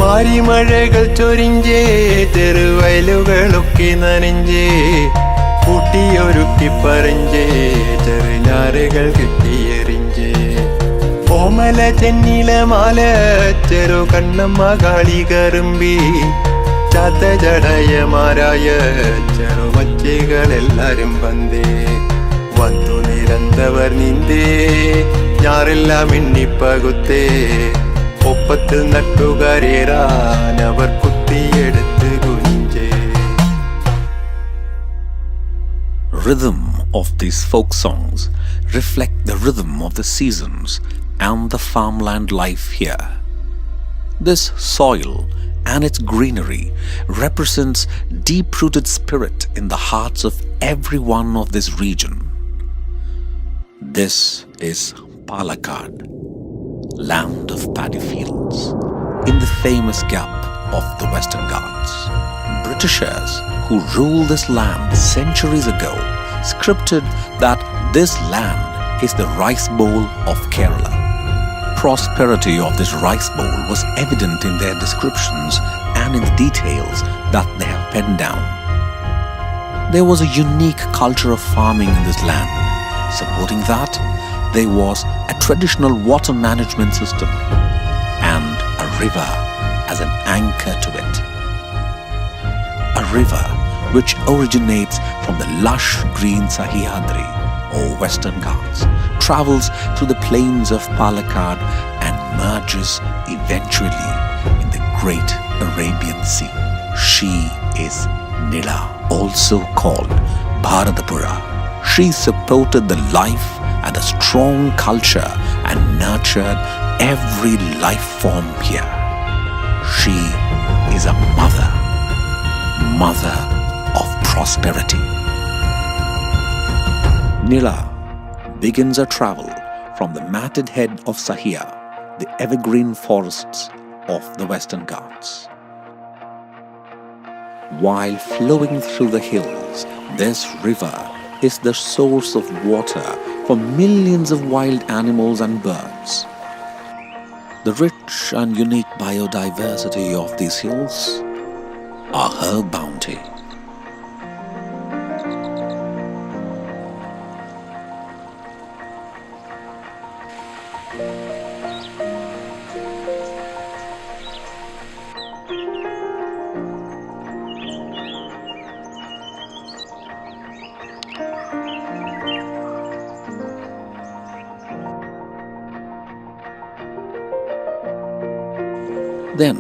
മാരിമഴകൾ ചൊരിഞ്ചേ ചെറുവയലുകളൊക്കെ നനഞ്ചേ കൂട്ടിയൊരുക്കി പറഞ്ഞേ ചെറുഞാറുകൾ കിട്ടിയെറിഞ്ചേ ഓമല ചെന്നില മാല ചെറു കണ്ണമ്മ കാളി കറുമ്പി ചാത്ത ജടയമാരായ ചെറുമച്ചികളെല്ലാരും വന്നേ വന്നു നിരന്തവർ നിന്തേ ഞാറെല്ലാം എണ്ണിപ്പകുത്തേ ഒപ്പത്തിൽ നട്ടുകാരേറാൻ അവർ കുത്തിയെടുത്ത് കുഞ്ചേ. Rhythm of these folk songs reflect the rhythm of the seasons and the farmland life here. This soil and its greenery represents deep-rooted spirit in the hearts of everyone of this region. This is Palakkad, land of paddy fields, in the famous gap of the Western Ghats. Britishers who ruled this land centuries ago scripted that this land is the rice bowl of Kerala. Prosperity of this rice bowl was evident in their descriptions and in the details that they have penned down. There was a unique culture of farming in this land. Supporting that, there was a traditional water management system and a river as an anchor to it. A river which originates from the lush green Sahyadri or Western Ghats, travels through the plains of Palakkad and merges eventually in the great Arabian Sea. She is Nila, also called Bharathapuzha. She supported the life and a strong culture and nurtured every life form here. She is a mother of prosperity. Nila begins her travel from the matted head of Sahia, the evergreen forests of the Western Ghats. While flowing through the hills, this river is the source of water for millions of wild animals and birds. The rich and unique biodiversity of these hills are her bounty. Then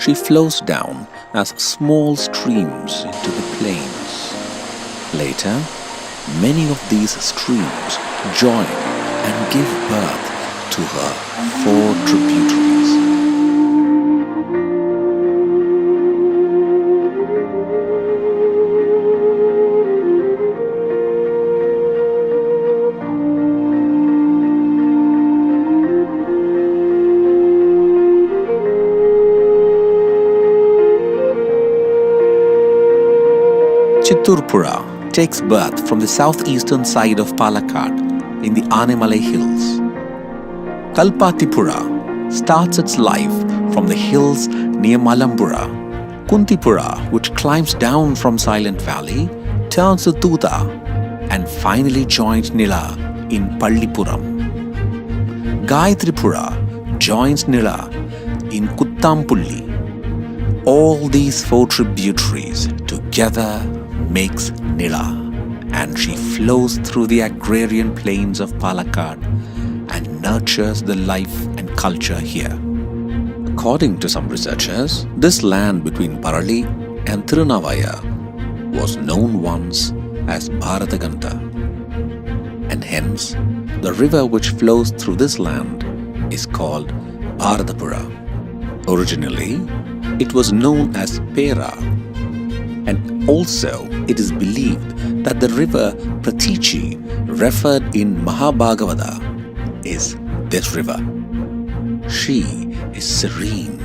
she flows down as small streams into the plains. Later, many of these streams join and give birth to her 4 tributaries. Chitturpura takes birth from the southeastern side of Palakkad in the Animalai hills. Kalpatipura starts its life from the hills near Malambura. Kuntipura, which climbs down from Silent Valley, turns to Tuta and finally joins Nila in Pallipuram. Gayatripura joins Nila in Kuttampulli. All these 4 tributaries together makes Nila, and she flows through the agrarian plains of Palakkad and nurtures the life and culture here. According to some researchers, this land between Parali and Tirunavaya was known once as Bharataganta, and hence the river which flows through this land is called Bharathapuzha. Originally, it was known as Pera, and also it is believed that the river Pratichi, referred in Mahabhagavata, is this river. She is serene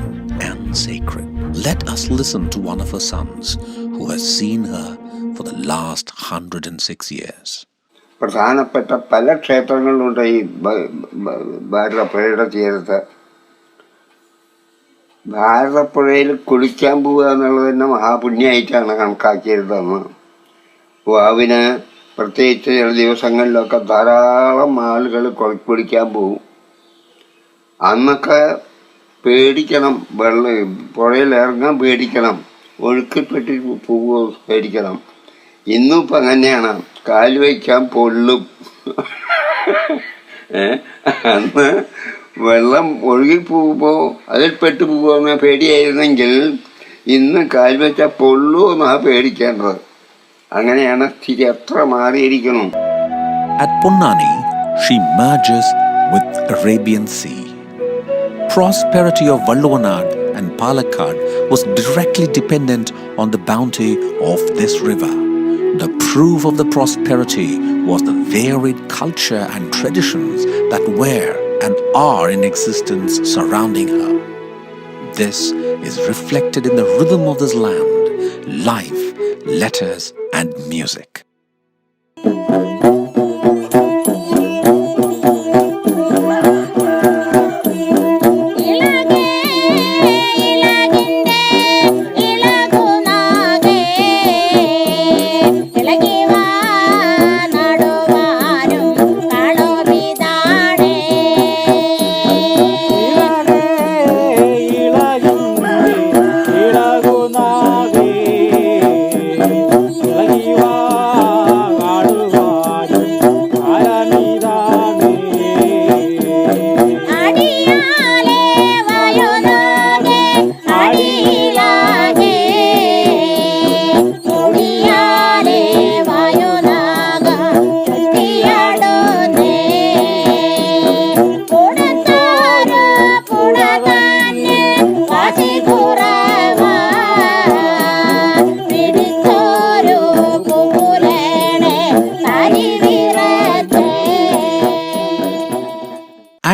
and sacred. Let us listen to one of her sons who has seen her for the last 106 years. പ്രധാനപ്പെട്ട പല ക്ഷേത്രങ്ങളുണ്ട് ഈ ഭാരതപ്പുഴയുടെ തീരത്ത്. ഭാരതപ്പുഴയിൽ കുളിക്കാൻ പോവുക എന്നുള്ളത് തന്നെ മഹാപുണ്യമായിട്ടാണ് കണക്കാക്കിയിരുന്നത്. വാവിന് പ്രത്യേകിച്ച് ചില ദിവസങ്ങളിലൊക്കെ ധാരാളം ആളുകൾ കുളിക്കാൻ പോവും. അന്നൊക്കെ പേടിക്കണം, പുഴയിൽ ഇറങ്ങാൻ പേടിക്കണം, ഒഴുക്കിൽപ്പെട്ട് പോവുക പേടിക്കണം. ഇന്നും ഇപ്പം അങ്ങനെയാണ്, കാല് വയ്ക്കാൻ പൊള്ളും. അന്ന് വെള്ളം ഒഴുകി പോകുമ്പോൾ അതിൽ പെട്ടു പോകുന്ന പേടിയായിരുന്നെങ്കിൽ ഇന്ന് കാൽ വെച്ചാൽ പൊള്ളുമെന്നാണ് പേടിക്കേണ്ടത്. അങ്ങനെയാണ് സ്ഥിതി, അത്ര മാറിയിരിക്കണം. At Ponnani, she merges with Arabian Sea. Prosperity of Valluvanad and Palakkad was directly dependent on the bounty of this river. The proof of the prosperity was the varied culture and traditions that were and are in existence surrounding her. This is reflected in the rhythm of this land, life, letters, and music.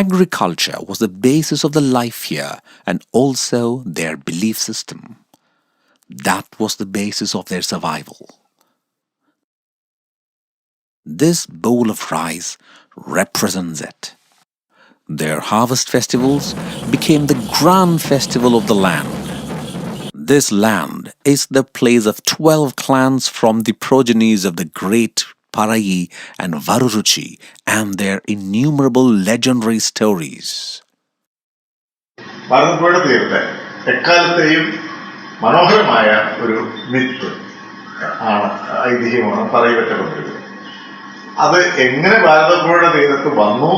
Agriculture was the basis of the life here and also their belief system. That was the basis of their survival. This bowl of rice represents it. Their harvest festivals became the grand festival of the land. This land is the place of 12 clans from the progenies of the great Parayi and Varuruchi and their innumerable legendary stories. Bharathapuzha തീരത്തെ എക്കാലത്തെയും മനോഹരമായ ഒരു myth ആണ്, ഐതിഹ്യമാണ് പറയപ്പെട്ട പദ്ധതികൾ. അത് എങ്ങനെ ഭാരതപ്പുഴയുടെ തീരത്ത് വന്നു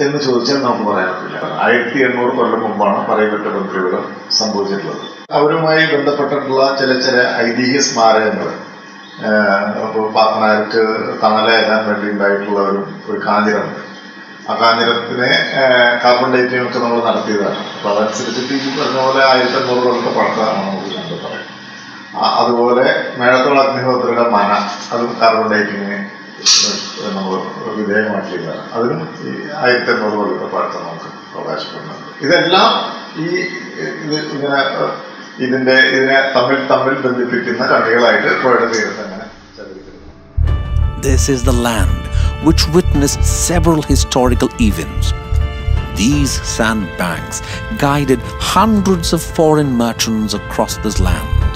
എന്ന് ചോദിച്ചാൽ നമുക്ക് പറയാൻ പറ്റില്ല. 1800 കൊല്ലം മുമ്പാണ് പറയപ്പെട്ട പദ്ധതികൾ സംഭവിച്ചിട്ടുള്ളത്. അവരുമായി ബന്ധപ്പെട്ടിട്ടുള്ള ചില ഐതിഹ്യ സ്മാരകങ്ങൾ, പാപ്പനാർക്ക് തണലേകാൻ വേണ്ടി ഉണ്ടായിട്ടുള്ള ഒരു കാഞ്ഞിരമുണ്ട്. ആ കാഞ്ഞിരത്തിനെ കാർബൺ ഡേറ്റിംഗ് ഒക്കെ നമ്മൾ നടത്തിയതാണ്. അപ്പൊ അതനുസരിച്ചിട്ട് ഈ പറഞ്ഞ പോലെ 1500 കൊല്ലത്തെ പഴക്കമാണ് നമുക്ക് കണ്ടെത്താം. അതുപോലെ മേഴത്തോള അഗ്നിഹോത്രിയുടെ മന, അതും കാർബൺ ഡേറ്റിങ്ങിന് നമ്മൾ വിധേയമാക്കിയതാണ്. അതിനും ഈ 1500 കൊല്ലത്തെ പഴക്കം നമുക്ക് അവകാശപ്പെടുന്നുണ്ട്. ഇതെല്ലാം ഇതിനെ തമ്മിൽ ബന്ധിപ്പിക്കുന്ന കണ്ണികളായിട്ട് പുഴയുടെ തീരത്ത് അങ്ങനെ ചലിക്കുന്നു. This is the land which witnessed several historical events. These sandbanks guided hundreds of foreign merchants across this land.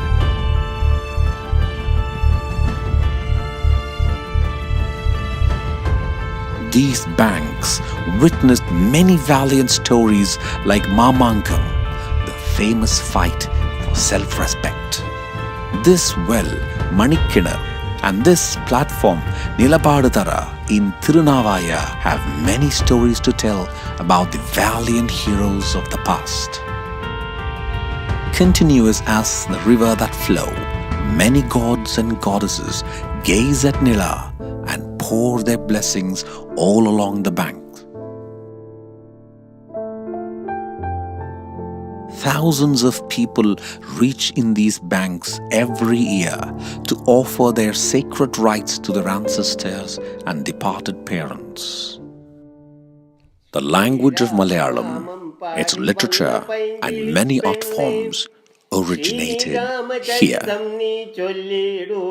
These banks witnessed many valiant stories like Mamankam, the famous fight for self-respect. This well, Manikinar, and this platform, Nila in Tirunavaya, have many stories to tell about the valiant heroes of the past. Continuous as the river that flow, many gods and goddesses gaze at Nila and pour their blessings all along the bank. Thousands of people reach in these banks every year to offer their sacred rites to their ancestors and departed parents. The language of Malayalam, its literature and many art forms originated here.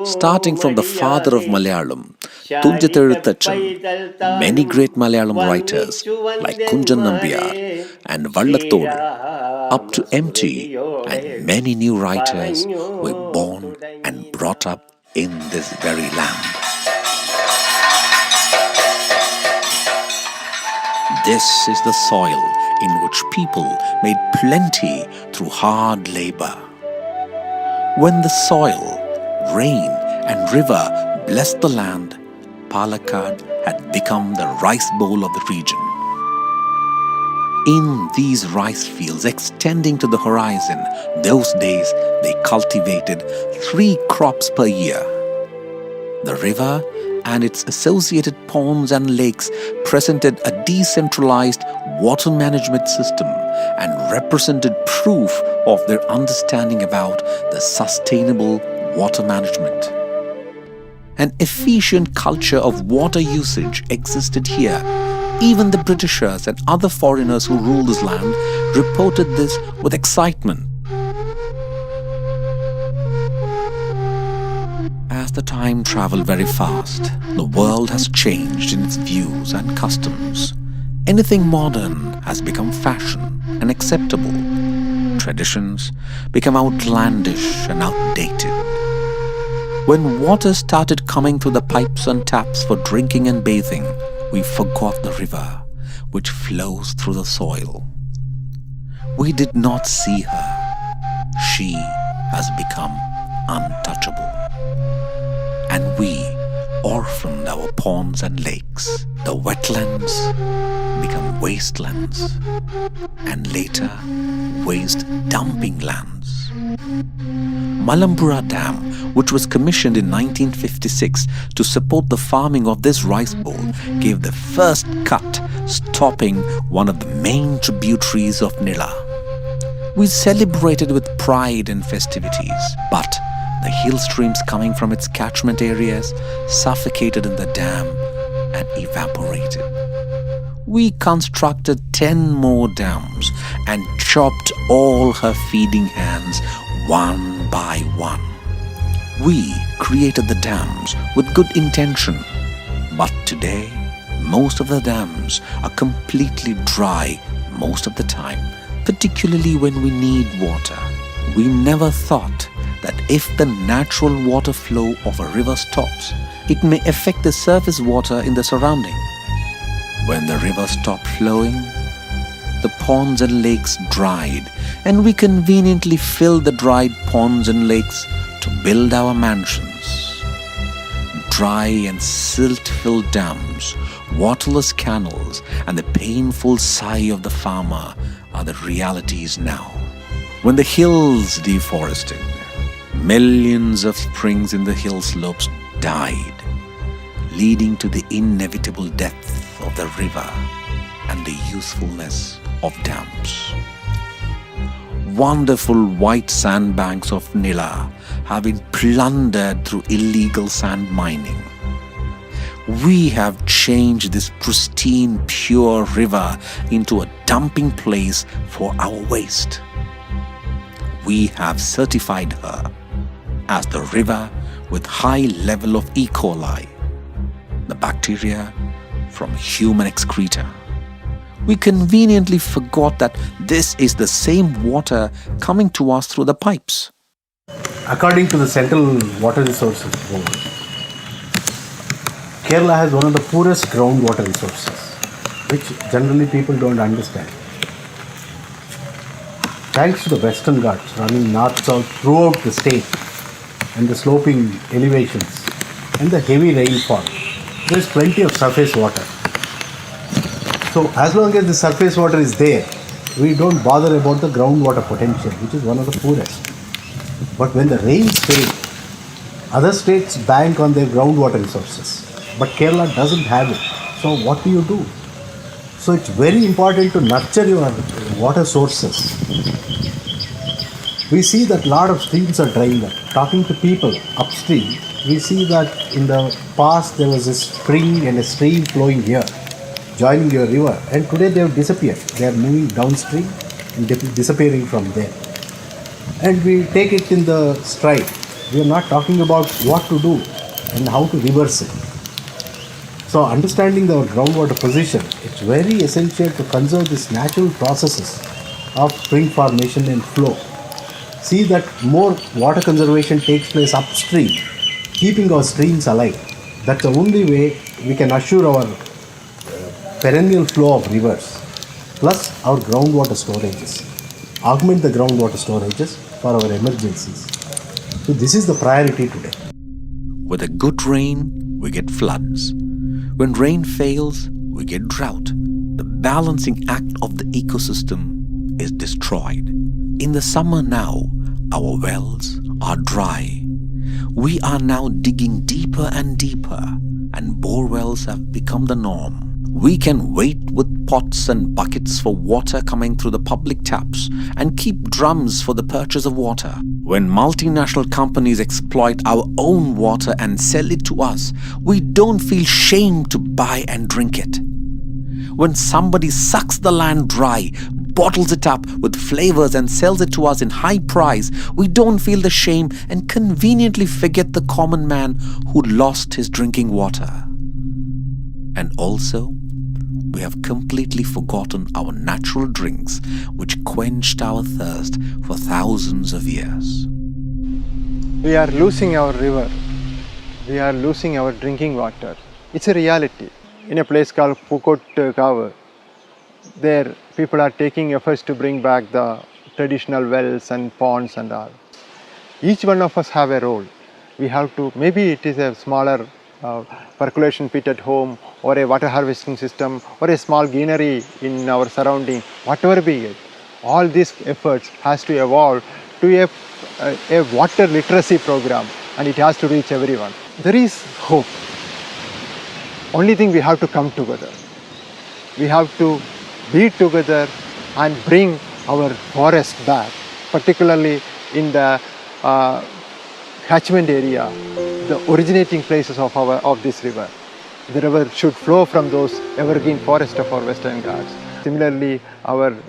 Starting from the father of Malayalam, Tunjathezhuthachan, many great Malayalam writers like Kunjan Nambiyar and Vallathodu, up to MT, and many new writers were born and brought up in this very land. This is the soil in which people made plenty through hard labor. When the soil, rain and river blessed the land, Palakkad had become the rice bowl of the region. In these rice fields extending to the horizon, those days they cultivated 3 crops per year. The river and its associated ponds and lakes presented a decentralized water management system and represented proof of their understanding about the sustainable water management. An efficient culture of water usage existed here. Even the Britishers and other foreigners who ruled this land reported this with excitement. As the time traveled very fast, the world has changed in its views and customs. Anything modern has become fashion and acceptable. Traditions become outlandish and outdated. When water started coming through the pipes and taps for drinking and bathing, we forgot the river which flows through the soil. We did not see her. She has become untouchable. And we orphaned our ponds and lakes. The wetlands become wastelands, and later waste dumping lands. Malampura Dam, which was commissioned in 1956 to support the farming of this rice bowl, gave the first cut, stopping one of the main tributaries of Nila. We celebrated with pride and festivities, but the hill streams coming from its catchment areas suffocated in the dam and evaporated. We constructed 10 more dams and chopped all her feeding hands one by one. We created the dams with good intention, but today most of the dams are completely dry most of the time, particularly when we need water. We never thought that if the natural water flow of a river stops, it may affect the surface water in the surrounding. When the river stopped flowing, the ponds and lakes dried, and we conveniently filled the dried ponds and lakes to build our mansions. Dry and silt-filled dams, waterless canals, and the painful sigh of the farmer are the realities now. When the hills deforested, millions of springs in the hill slopes died, leading to the inevitable death of the river and the usefulness of dams. Wonderful white sandbanks of Nila have been plundered through illegal sand mining. We have changed this pristine, pure river into a dumping place for our waste. We have certified her as the river with high level of E. coli, the bacteria from human excreta. We conveniently forgot that this is the same water coming to us through the pipes. According to the Central Water Resources Board, Kerala has one of the poorest groundwater resources, which generally people don't understand. Thanks to the Western Ghats running north-south throughout the state and the sloping elevations and the heavy rainfall, there is plenty of surface water. So as long as the surface water is there, we don't bother about the groundwater potential, which is one of the poorest. But when the rains fail, other states bank on their groundwater resources, but Kerala doesn't have it. So what do you do? So it's very important to nurture your water sources. We see that a lot of streams are drying up. Talking to people upstream, we see that in the past there was a spring and a stream flowing here, joining your river, and today they have disappeared. They are moving downstream and disappearing from there. and we take it in the stride. We are not talking about what to do and how to reverse it. So understanding the groundwater position, it's very essential to conserve these natural processes of spring formation and flow. See that more water conservation takes place upstream, keeping our streams alive. That's the only way we can assure our perennial flow of rivers, plus our groundwater storages. Augment the groundwater storages for our emergencies. So this is the priority today. With a good rain, we get floods. When rain fails, we get drought. The balancing act of the ecosystem is destroyed. In the summer now, our wells are dry. We are now digging deeper and deeper, and bore wells have become the norm. We can wait with pots and buckets for water coming through the public taps and keep drums for the purchase of water. When multinational companies exploit our own water and sell it to us, we don't feel shame to buy and drink it. When somebody sucks the land dry, bottles it up with flavors and sells it to us in high price, we don't feel the shame and conveniently forget the common man who lost his drinking water. And also, we have completely forgotten our natural drinks which quenched our thirst for thousands of years. We are losing our river. We are losing our drinking water. It's a reality. In a place called Pukot Kavu, there people are taking efforts to bring back the traditional wells and ponds and all. Each one of us have a role. We have to, maybe it is a smaller percolation pit at home, or a water harvesting system, or a small greenery in our surrounding, whatever be it. All these efforts has to evolve to a water literacy program, and it has to reach everyone. There is hope. Only thing, we have to come together. We have to be together and bring our forest back, particularly in the catchment area, the originating places of this river. The river should flow from those evergreen forests of our Western Ghats. Similarly,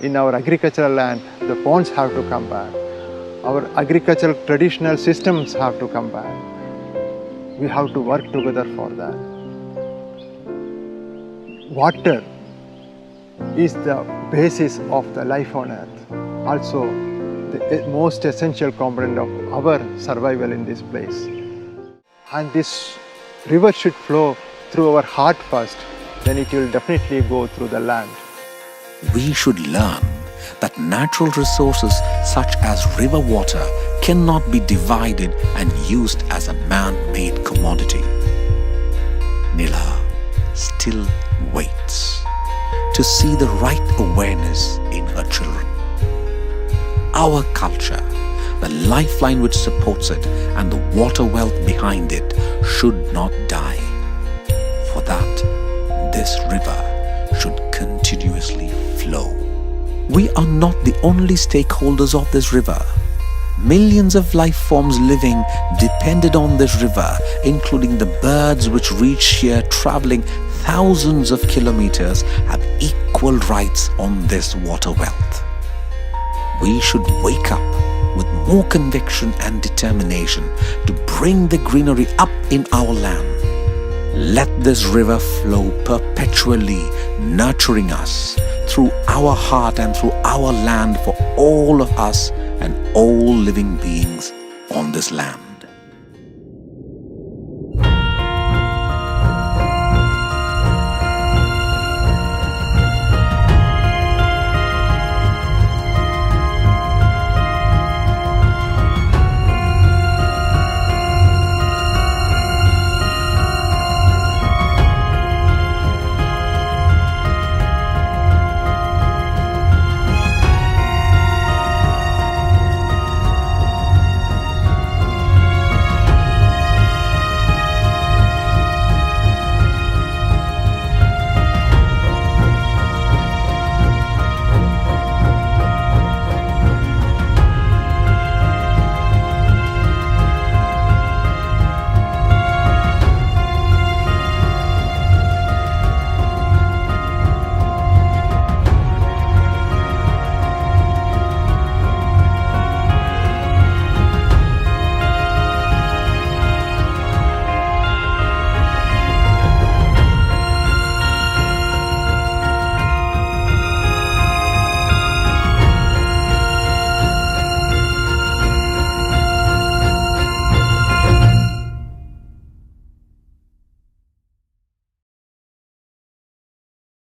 in our agricultural land, the ponds have to come back. Our agricultural traditional systems have to come back. We have to work together for that. Water is the basis of the life on earth. Also, the most essential component of our survival in this place. And this river should flow through our heart first, then it will definitely go through the land. We should learn that natural resources such as river water cannot be divided and used as a man-made commodity. Nila still waits to see the right awareness in her children. Our culture, the lifeline which supports it, and the water wealth behind it should not die. For that, this river should continuously flow. We are not the only stakeholders of this river. Millions of life forms living depended on this river, including the birds which reach here traveling thousands of kilometers, have equal rights on this water wealth. We should wake up with more conviction and determination to bring the greenery up in our land. Let this river flow perpetually, nurturing us through our heart and through our land for all of us and all living beings on this land.